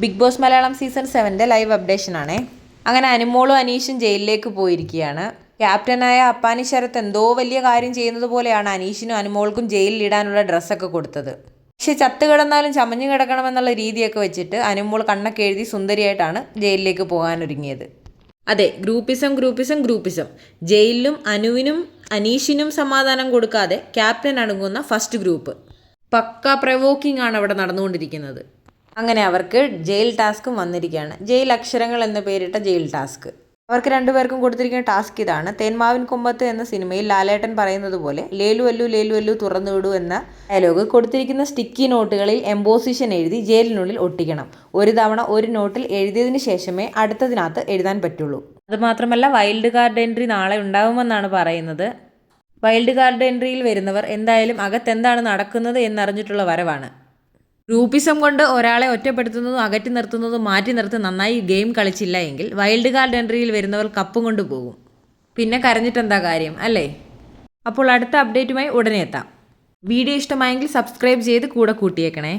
Big Boss Malayalam season 7 live അപ്ഡേഷനാണേ. അങ്ങനെ അനുമോളും അനീഷും ജയിലിലേക്ക് പോയിരിക്കുകയാണ്. ക്യാപ്റ്റനായ അപ്പാനി ശരത്ത് എന്തോ വലിയ കാര്യം ചെയ്യുന്നത് പോലെയാണ് അനീഷിനും അനുമോൾക്കും ജയിലിൽ ഇടാനുള്ള ഡ്രസ്സൊക്കെ കൊടുത്തത്. പക്ഷെ ചത്തു കിടന്നാലും ചമഞ്ഞു കിടക്കണമെന്നുള്ള രീതിയൊക്കെ വെച്ചിട്ട് അനുമോൾ കണ്ണൊക്കെ എഴുതി സുന്ദരിയായിട്ടാണ് ജയിലിലേക്ക് പോകാനൊരുങ്ങിയത്. അതെ, ഗ്രൂപ്പിസം. ജയിലിലും അനുവിനും അനീഷിനും സമാധാനം കൊടുക്കാതെ ക്യാപ്റ്റൻ അടങ്ങുന്ന ഫസ്റ്റ് ഗ്രൂപ്പ്. പക്ക പ്രവോക്കിംഗ് ആണ് അവിടെ നടന്നുകൊണ്ടിരിക്കുന്നത്. അങ്ങനെ അവർക്ക് ജയിൽ ടാസ്കും വന്നിരിക്കുകയാണ്. ജയിൽ അക്ഷരങ്ങൾ എന്ന് പേരിട്ട ജയിൽ ടാസ്ക്. അവർക്ക് രണ്ടുപേർക്കും കൊടുത്തിരിക്കുന്ന ടാസ്ക് ഇതാണ്. തേന്മാവിൻ കൊമ്പത്ത് എന്ന സിനിമയിൽ ലാലേട്ടൻ പറയുന്നത് പോലെ ലേലു അല്ലു തുറന്നു വിടൂ എന്ന ഡയലോഗ് കൊടുത്തിരിക്കുന്ന സ്റ്റിക്കി നോട്ടുകളിൽ എംബോസിഷൻ എഴുതി ജയിലിനുള്ളിൽ ഒട്ടിക്കണം. ഒരു തവണ ഒരു നോട്ടിൽ എഴുതിയതിന് ശേഷമേ അടുത്തതിനകത്ത് എഴുതാൻ പറ്റുള്ളൂ. അതുമാത്രമല്ല, വൈൽഡ് കാർഡ് എൻട്രി നാളെ ഉണ്ടാവുമെന്നാണ് പറയുന്നത്. വൈൽഡ് കാർഡ് എൻട്രിയിൽ വരുന്നവർ എന്തായാലും അകത്തെന്താണ് നടക്കുന്നത് എന്നറിഞ്ഞിട്ടുള്ള വരവാണ്. ഗ്രൂപ്പിസം കൊണ്ട് ഒരാളെ ഒറ്റപ്പെടുത്തുന്നതും അകറ്റി നിർത്തുന്നതും മാറ്റി നിർത്തി നന്നായി ഗെയിം കളിച്ചില്ല എങ്കിൽ വൈൽഡ് കാർഡ് എൻട്രിയിൽ വരുന്നവർ കപ്പും കൊണ്ട് പോകും. പിന്നെ കരഞ്ഞിട്ടെന്താ കാര്യം, അല്ലേ? അപ്പോൾ അടുത്ത അപ്ഡേറ്റുമായി ഉടനെ എത്താം. വീഡിയോ ഇഷ്ടമായെങ്കിൽ സബ്സ്ക്രൈബ് ചെയ്ത് കൂടെ കൂട്ടിയേക്കണേ.